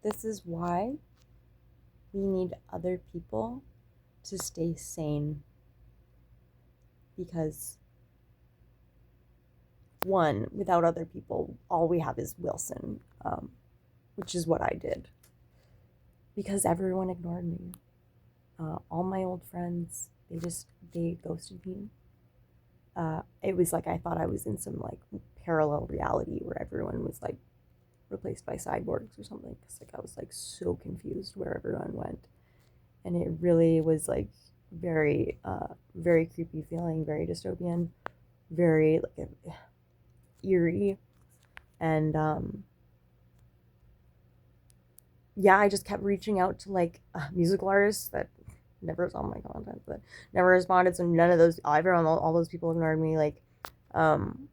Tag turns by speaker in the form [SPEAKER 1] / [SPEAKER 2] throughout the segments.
[SPEAKER 1] This is why we need other people to stay sane. Because, one, without other people, all we have is Wilson, which is what I did. Because everyone ignored me. All my old friends, they ghosted me. It was like I thought I was in some like parallel reality where everyone was like replaced by cyborgs or something. Because like I was like so confused where everyone went, and it really was like very, very creepy feeling, very dystopian, very like eerie, and yeah, I just kept reaching out to like musical artists that never saw my content, but never responded. So none of those, everyone, all those people ignored me. Like, um,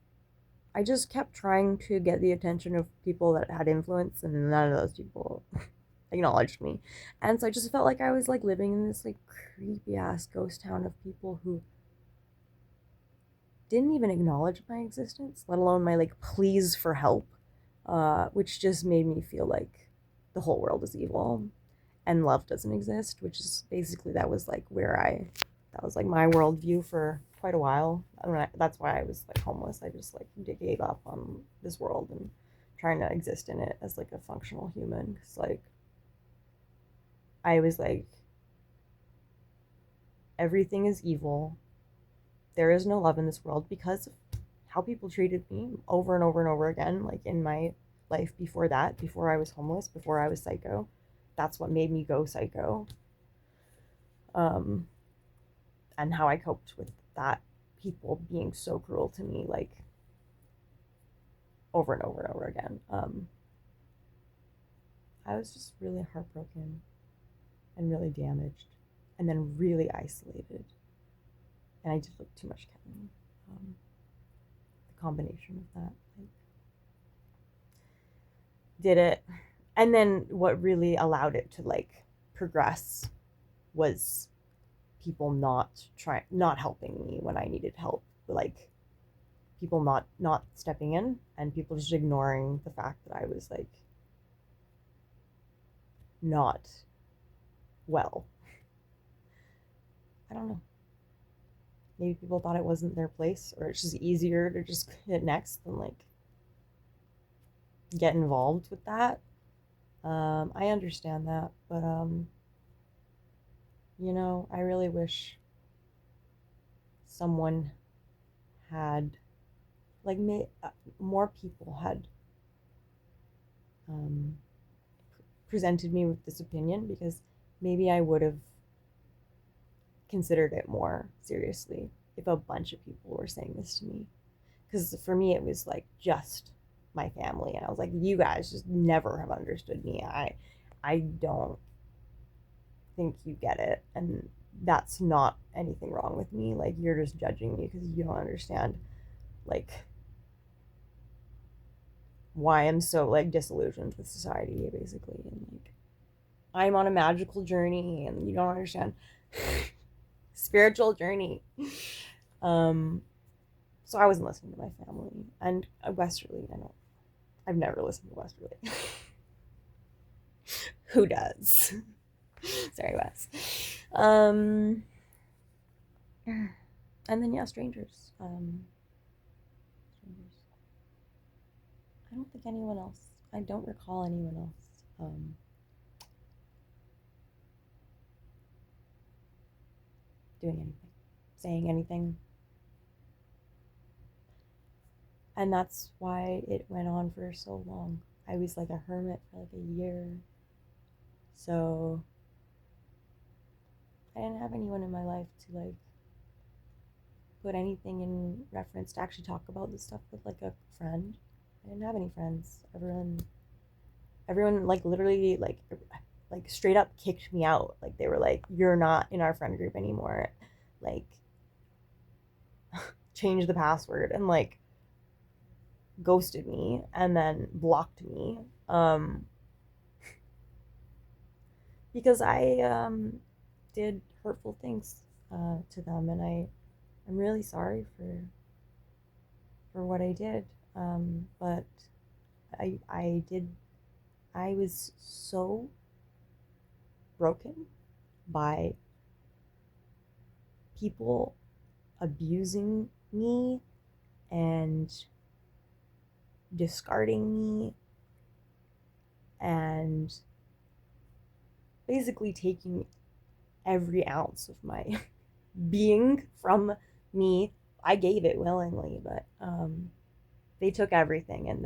[SPEAKER 1] I just kept trying to get the attention of people that had influence, and none of those people acknowledged me. And so I just felt like I was like living in this like creepy ass ghost town of people who didn't even acknowledge my existence, let alone my like pleas for help, which just made me feel like the whole world is evil and love doesn't exist, which is basically that was like my worldview for quite a while. That's why I was like homeless. I just like gave up on this world and trying to exist in it as like a functional human. Because like I was like, everything is evil. There is no love in this world because of how people treated me over and over and over again, like in my life before that, before I was homeless, before I was psycho. That's what made me go psycho. Um, and how I coped with that, people being so cruel to me, like over and over and over again. I was just really heartbroken and really damaged, and then really isolated. And I did like too much ketamine. The combination of that, like, did it. And then what really allowed it to like progress was people not helping me when I needed help. Like people not stepping in, and people just ignoring the fact that I was like not well. I don't know. Maybe people thought it wasn't their place, or it's just easier to just hit next than like get involved with that. I understand that, but I really wish someone had like more people had um, presented me with this opinion, because maybe I would have considered it more seriously if a bunch of people were saying this to me. Because for me, it was like just my family, and I was like, you guys just never have understood me. I don't think you get it, and that's not anything wrong with me. Like you're just judging me because you don't understand like why I'm so like disillusioned with society, basically, and like I'm on a magical journey and you don't understand. Spiritual journey. um so I wasn't listening to my family and Westerly. I've never listened to Westerly. Who does? Sorry, Wes. um and then yeah, strangers. Strangers. I don't think anyone else, I don't recall anyone else doing anything, saying anything. And that's why it went on for so long. I was like a hermit for like a year. So I didn't have anyone in my life to like put anything in reference to actually talk about this stuff with, like a friend. I didn't have any friends. Everyone like literally like straight up kicked me out. Like they were like, "You're not in our friend group anymore." Like change the password, and like ghosted me and then blocked me. Because I did hurtful things to them, and I'm really sorry for what I did. But I did I was so broken by people abusing me and discarding me and basically taking every ounce of my being from me. I gave it willingly, but they took everything and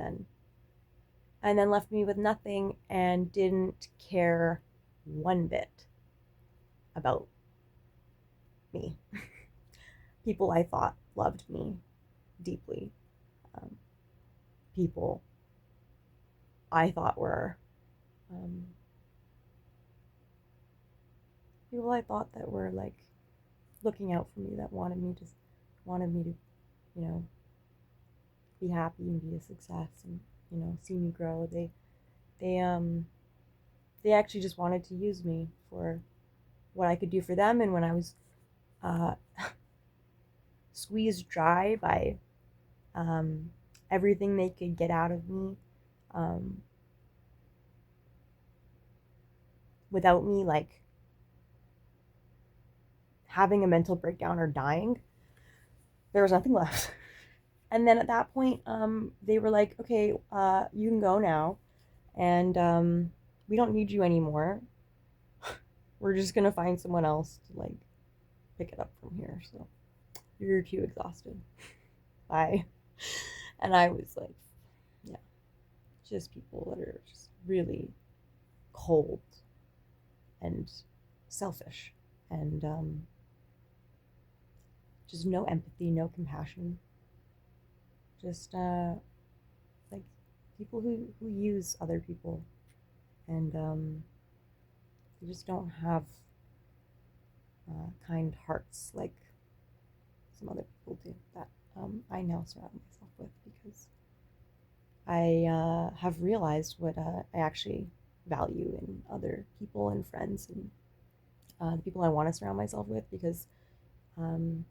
[SPEAKER 1] then left me with nothing and didn't care one bit about me. People I thought loved me deeply. Um, people I thought were um, people I thought that were like looking out for me, that wanted me to, you know, be happy and be a success and, you know, see me grow. They they actually just wanted to use me for what I could do for them. And when I was uh, squeezed dry by um, everything they could get out of me, um, without me like having a mental breakdown or dying, there was nothing left. And then at that point, they were like, okay, you can go now, and we don't need you anymore. We're just gonna find someone else to like pick it up from here. So you're too exhausted. Bye. And I was like, yeah, just people that are just really cold and selfish and just no empathy, no compassion. Just like people who use other people and they just don't have kind hearts like some other people do that I now surround myself with because I have realized what I actually value in other people and friends and the people I want to surround myself with because um,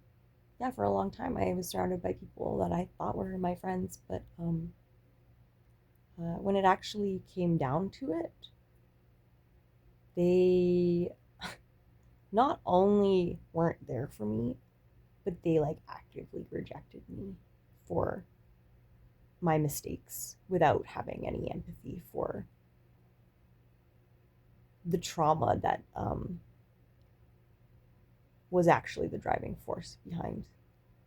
[SPEAKER 1] yeah, for a long time I was surrounded by people that I thought were my friends, but when it actually came down to it, they not only weren't there for me, but they like actively rejected me for my mistakes without having any empathy for the trauma that was actually the driving force behind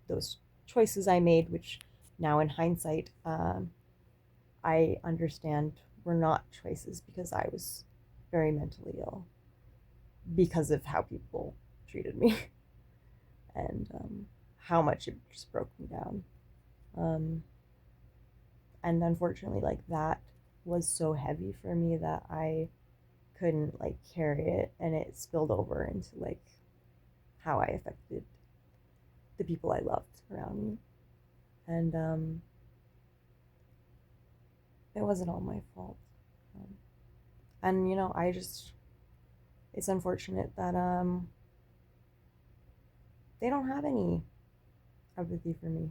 [SPEAKER 1] those choices I made, which now in hindsight, I understand were not choices because I was very mentally ill because of how people treated me and how much it just broke me down. Um, and unfortunately, like that was so heavy for me that I couldn't like carry it, and it spilled over into like how I affected the people I loved around me. And it wasn't all my fault. Um, and you know, I just it's unfortunate that they don't have any empathy for me.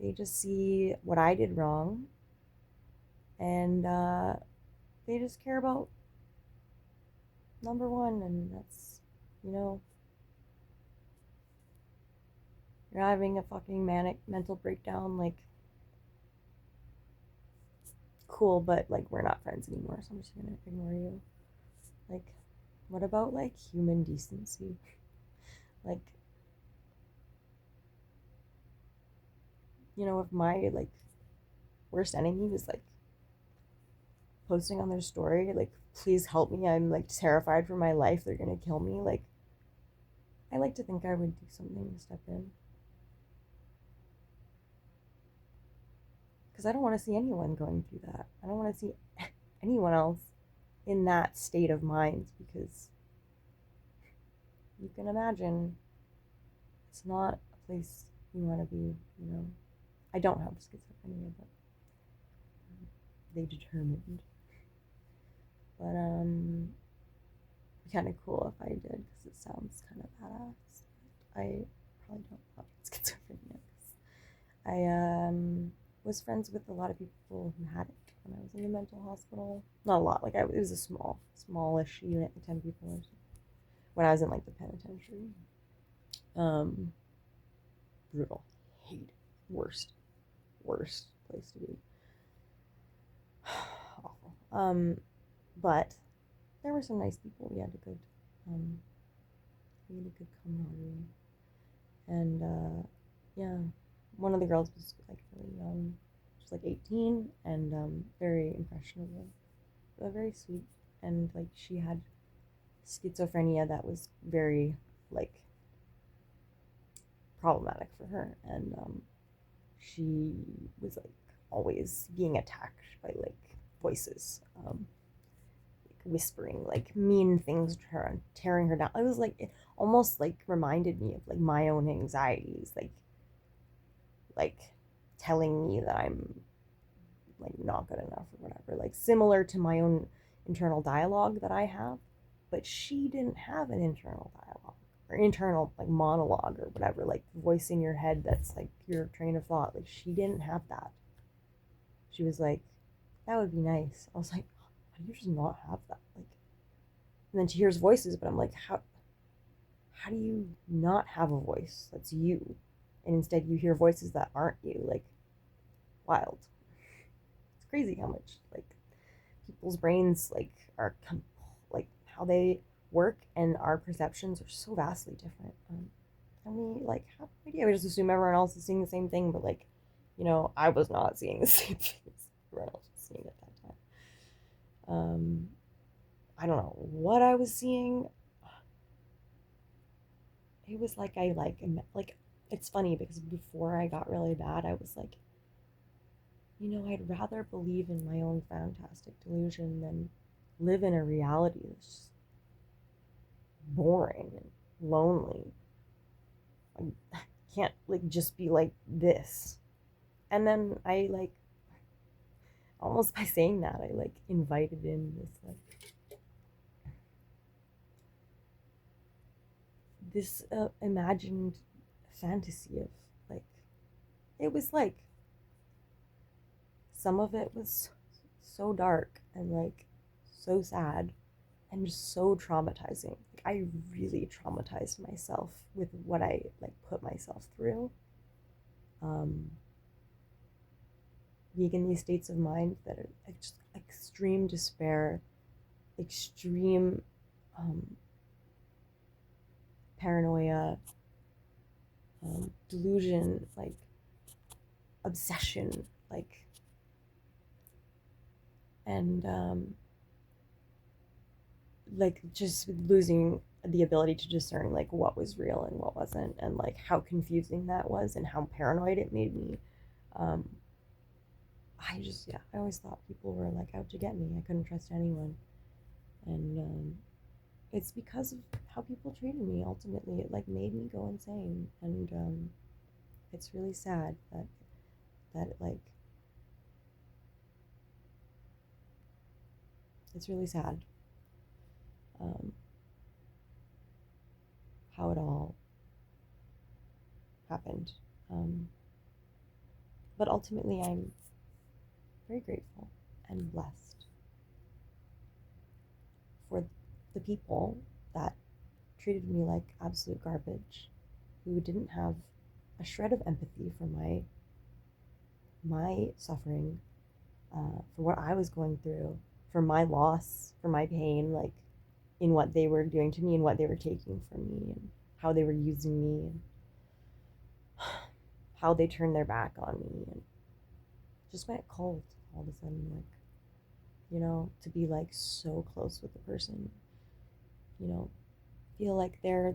[SPEAKER 1] They just see what I did wrong, and they just care about number one, and that's, you know, you're having a fucking manic mental breakdown. Like, cool, but like we're not friends anymore, so I'm just gonna ignore you. Like, what about like human decency? Like, you know, if my like worst enemy was like posting on their story, like, please help me, I'm like terrified for my life, they're gonna kill me. Like, I like to think I would do something to step in. Because I don't want to see anyone going through that. I don't want to see anyone else in that state of mind because you can imagine it's not a place you want to be, you know. I don't have schizophrenia, but they determined. But kind of cool if I did because it sounds kind of badass. I probably don't have schizophrenia. I was friends with a lot of people who had it when I was in the mental hospital. Not a lot, like it was a smallish unit, 10 people or something. When I was in like the penitentiary. Brutal. Hate it. Worst place to be. Awful. But there were some nice people. We had a good camaraderie. And yeah, one of the girls was like really young. She was like 18 and very impressionable, but very sweet. And like she had schizophrenia that was very like problematic for her, and she was like always being attacked by like voices, like whispering like mean things to her and tearing her down. It was like it almost like reminded me of like my own anxieties, like telling me that I'm like not good enough or whatever, like similar to my own internal dialogue that I have. But she didn't have an internal dialogue or internal like monologue or whatever, like voice in your head that's like your train of thought. Like she didn't have that. She was like, that would be nice. I was like, how do you just not have that? Like, and then she hears voices, but I'm like, how do you not have a voice that's you, and instead you hear voices that aren't you? Like, wild. It's crazy how much like people's brains like are like how they work and our perceptions are so vastly different. And we like have no idea. We just assume everyone else is seeing the same thing, but like, I was not seeing the same thing as everyone else was seeing at that time. I don't know what I was seeing. It was like like it's funny because before I got really bad, I was like, I'd rather believe in my own fantastic delusion than live in a reality that's just boring and lonely. I can't like just be like this. And then I like almost by saying that I like invited in this imagined fantasy of like it was like some of it was so dark and like so sad and just so traumatizing. Like I really traumatized myself with what I like put myself through. Um, Being in these states of mind that are like just extreme despair, extreme um, paranoia, delusion, like obsession, and like just losing the ability to discern like what was real and what wasn't, and like how confusing that was and how paranoid it made me. um I always thought people were like out to get me. I couldn't trust anyone, and it's because of how people treated me. Ultimately it like made me go insane, and it's really sad that like it's really sad, um how it all happened. um but ultimately I'm very grateful and blessed for the people that treated me like absolute garbage, who didn't have a shred of empathy for my suffering, for what I was going through, for my loss, for my pain, like in what they were doing to me and what they were taking from me and how they were using me and how they turned their back on me and just went cold all of a sudden. Like, to be like so close with the person, you know, feel like they're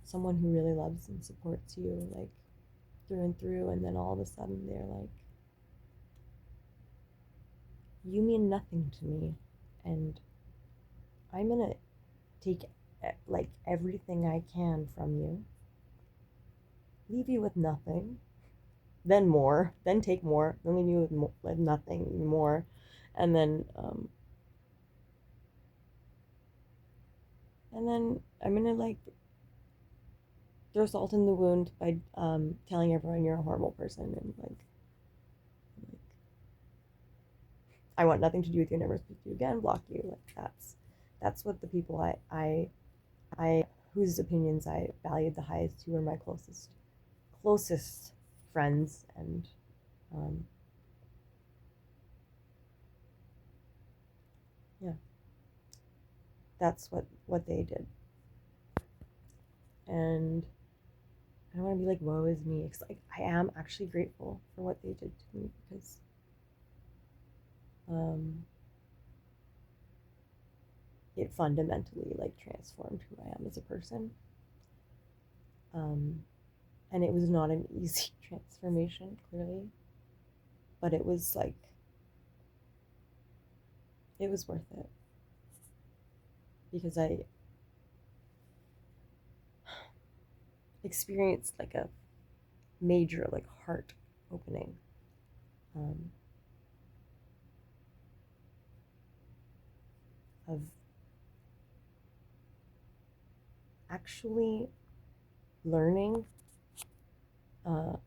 [SPEAKER 1] someone who really loves and supports you like through and through, and then all of a sudden they're like, you mean nothing to me, and I'm gonna take like everything I can from you, leave you with nothing, then more, then take more, then leave you with nothing, even more, and then I'm gonna like throw salt in the wound by telling everyone you're a horrible person and like I want nothing to do with you, never speak to you again, block you. Like that's what the people I whose opinions I valued the highest, who were my closest friends, and um, yeah, that's what they did. And I don't want to be like, woe is me. Because like, I am actually grateful for what they did to me because um, it fundamentally like transformed who I am as a person. Um, and it was not an easy transformation, clearly, but it was like, it was worth it because I experienced like a major like heart opening. Um, of actually learning, like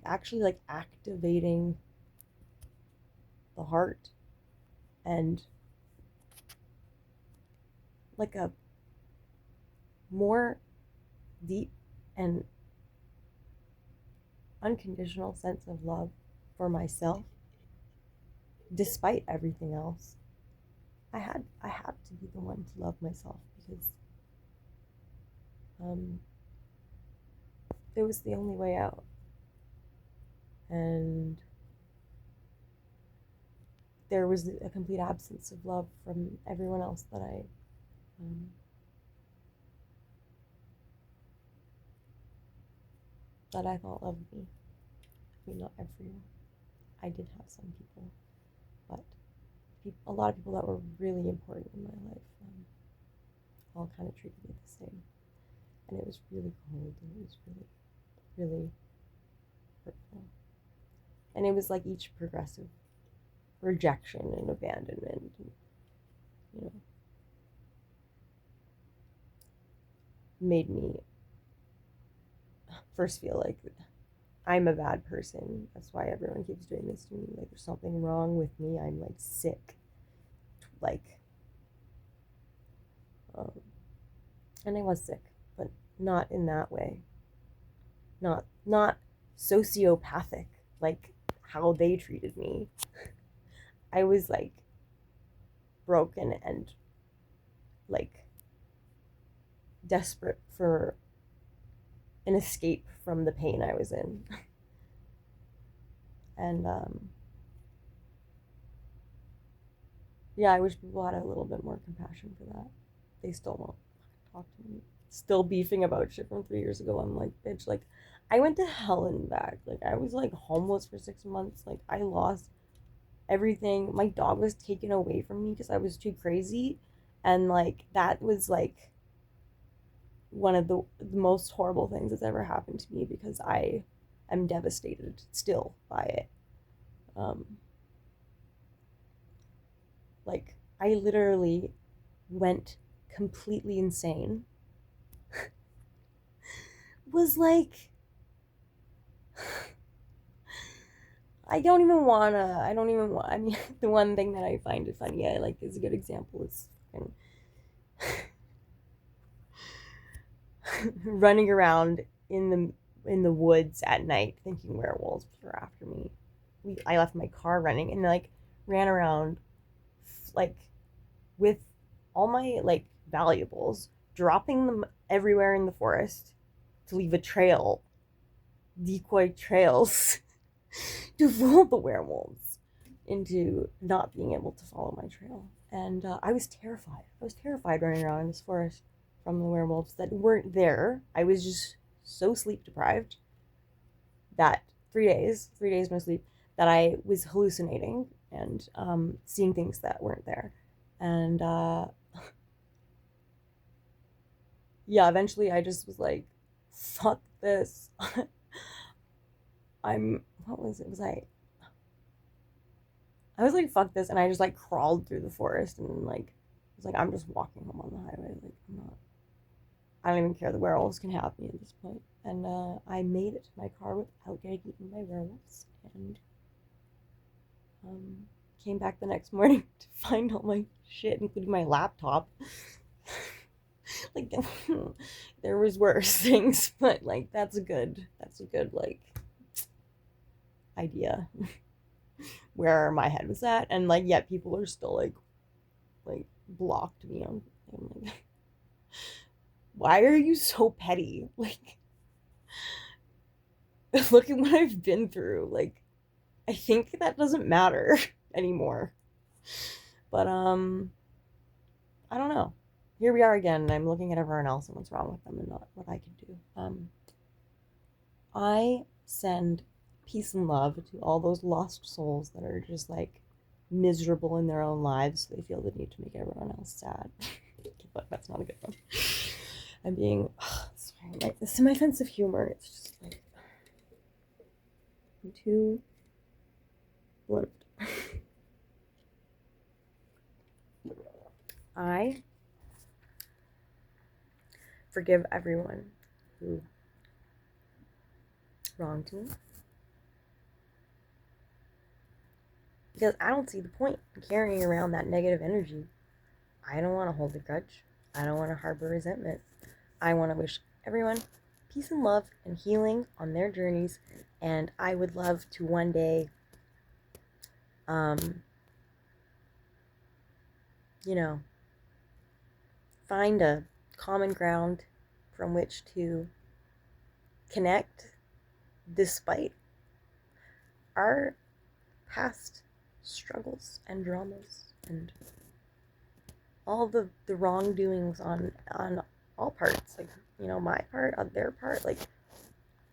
[SPEAKER 1] actually like activating the heart and like a more deep and unconditional sense of love for myself despite everything else. I had to be the one to love myself because um, it was the only way out. And there was a complete absence of love from everyone else um, that I thought loved me. I mean, not everyone. I did have some people, but a lot of people that were really important in my life all kind of treated me the same. And it was really cold and it was really, really hurtful. And it was like each progressive rejection and abandonment, and, you know, made me first feel like I'm a bad person. That's why everyone keeps doing this to me. Like there's something wrong with me. I'm like sick. Like, um, and I was sick, but not in that way. Not sociopathic like how they treated me. I was like broken and like desperate for an escape from the pain I was in. And yeah, I wish people had a little bit more compassion for that. They still won't talk to me. Still beefing about shit from 3 years ago. I'm like, bitch, like, I went to hell and back. Like, I was like homeless for 6 months. Like, I lost everything. My dog was taken away from me because I was too crazy. And like, that was like one of the most horrible things that's ever happened to me because I am devastated still by it. Um, like, I literally went completely insane. Was like, I don't even want, I mean, the one thing that I find it funny, I like, is a good example is running around in the woods at night thinking werewolves were after me. I left my car running and like ran around like with all my like valuables, dropping them everywhere in the forest to leave a trail, decoy trails to fool the werewolves into not being able to follow my trail. And I was terrified. I was terrified running around in this forest from the werewolves that weren't there. I was just so sleep deprived that 3 days no sleep, that I was hallucinating and seeing things that weren't there. And yeah, eventually I just was like, fuck this. What was it? I was like, fuck this. And I just like crawled through the forest and like, was like, I'm just walking home on the highway. Like, I'm not. I don't even care. The werewolves can have me at this point. And I made it to my car without getting eaten by werewolves, and came back the next morning to find all my shit, including my laptop. Like, there was worse things, but like that's a good like idea where my head was at, and like yet people are still like blocked me on. I'm like, why are you so petty? Like, look at what I've been through. Like, I think that doesn't matter anymore. But I don't know. Here we are again, and I'm looking at everyone else and what's wrong with them and not what I can do. I send peace and love to all those lost souls that are just like miserable in their own lives, so they feel the need to make everyone else sad. But that's not a good one. I'm being sorry, like this is my sense of humor. It's just like I'm too blunt. I forgive everyone who wronged me, because I don't see the point in carrying around that negative energy. I don't want to hold a grudge. I don't want to harbor resentment. I want to wish everyone peace and love and healing on their journeys, and I would love to one day you know, find a common ground from which to connect despite our past struggles and dramas and all the wrongdoings on all parts, like, you know, my part, their part, like,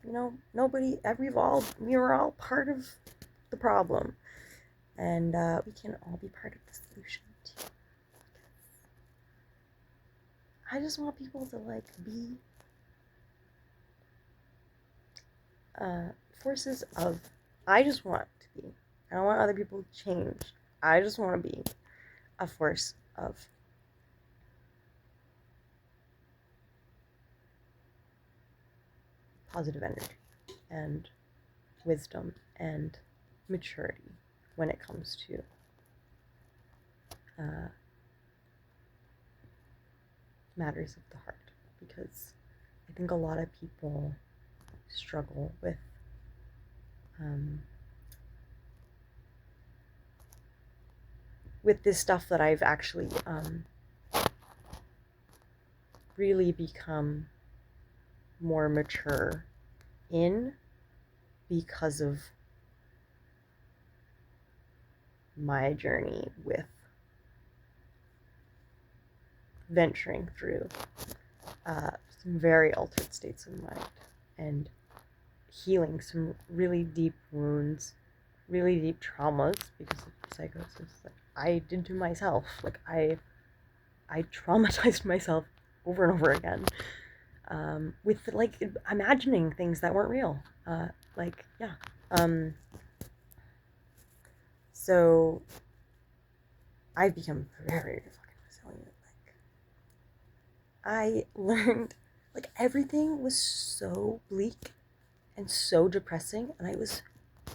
[SPEAKER 1] you know, we were all part of the problem, and we can all be part of the solution too. I just want people to like be forces of, I just want to be, I don't want other people to change, I just want to be a force of positive energy and wisdom and maturity when it comes to matters of the heart, because I think a lot of people struggle with this stuff that I've actually really become more mature in because of my journey with venturing through some very altered states of mind and healing some really deep wounds, really deep traumas because of psychosis that I did to myself. Like, I traumatized myself over and over again with like imagining things that weren't real. So I've become very fucking resilient. Like, I learned, like, everything was so bleak and so depressing, and I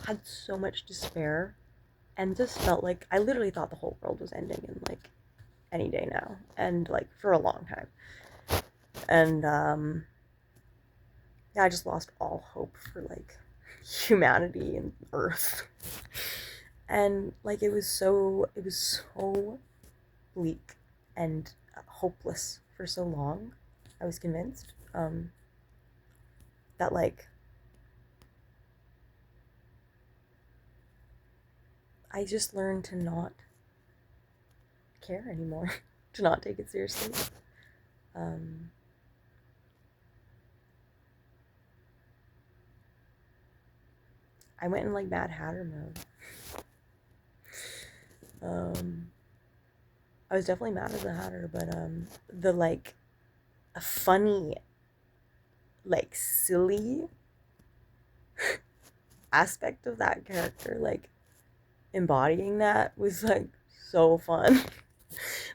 [SPEAKER 1] had so much despair and just felt like I literally thought the whole world was ending in like any day now, and like for a long time. And yeah, I just lost all hope for like humanity and Earth. And like it was so bleak and hopeless for so long. I was convinced that like I just learned to not care anymore, to not take it seriously. I went in like Mad Hatter mode. I was definitely mad at the Hatter, but the like a funny, like silly aspect of that character, like embodying that was like so fun.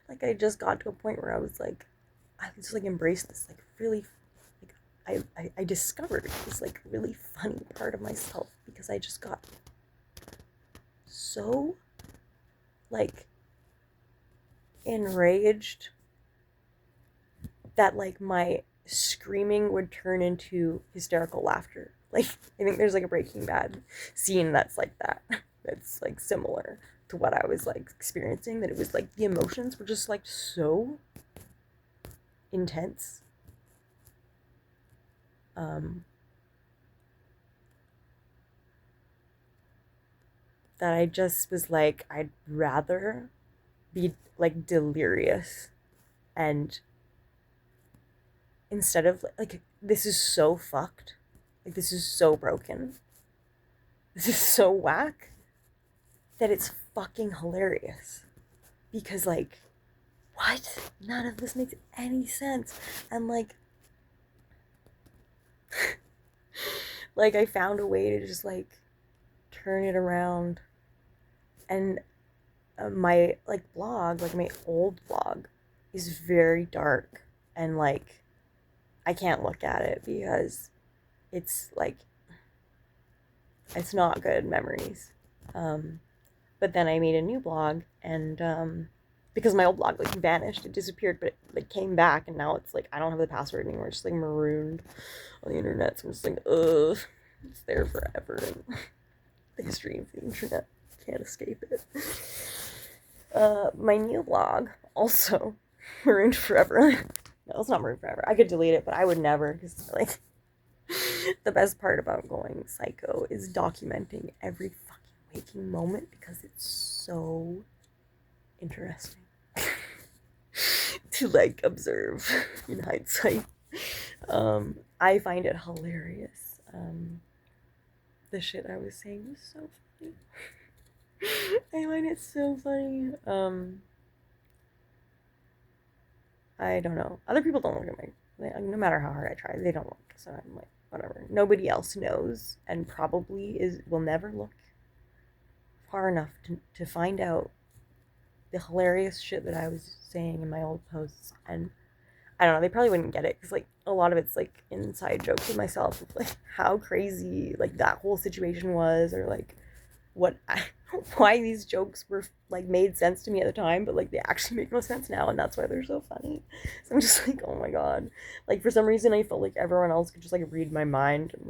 [SPEAKER 1] Like, I just got to a point where I was like, I just like embraced this like really like I discovered this like really funny part of myself because I just got so like enraged that like my screaming would turn into hysterical laughter. Like I think there's like a Breaking Bad scene that's like that. It's like similar to what I was like experiencing, that it was like the emotions were just like so intense. That I just was like, I'd rather be like delirious and instead of like this is so fucked. Like this is so broken. This is so whack that it's fucking hilarious. Because like what? None of this makes any sense. And like I found a way to just like turn it around and my like blog, like my old blog is very dark and like I can't look at it because it's like it's not good memories. But then I made a new blog and because my old blog like vanished, it disappeared, but it like came back and now it's like I don't have the password anymore. It's just like marooned on the internet. So I'm just like, ugh, it's there forever and the history of the internet. Can't escape it. My new blog also marooned forever. No, it's not marooned forever. I could delete it, but I would never because like the best part about going psycho is documenting every fucking waking moment because it's so interesting to like observe in hindsight. I find it hilarious. The shit I was saying was so funny. I find it so funny. I don't know. Other people don't look at my, no matter how hard I try, they don't look. So I'm like, whatever. Nobody else knows and probably will never look far enough to find out the hilarious shit that I was saying in my old posts. And I don't know, they probably wouldn't get it because like a lot of it's like inside jokes with myself of like how crazy like that whole situation was, or like why these jokes were like made sense to me at the time, but like they actually make no sense now, and that's why they're so funny. So I'm just like, oh my god, like for some reason I felt like everyone else could just like read my mind and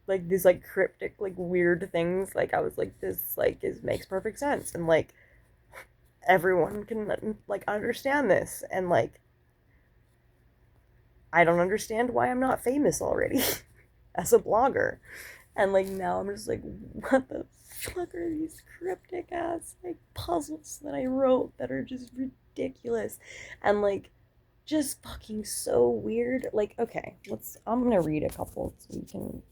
[SPEAKER 1] like these like cryptic like weird things. Like I was like, this like makes perfect sense, and like everyone can like understand this, and like I don't understand why I'm not famous already as a blogger. And like now I'm just like, what the fuck are these cryptic ass like puzzles that I wrote that are just ridiculous and like just fucking so weird. Like, okay, I'm gonna read a couple so you can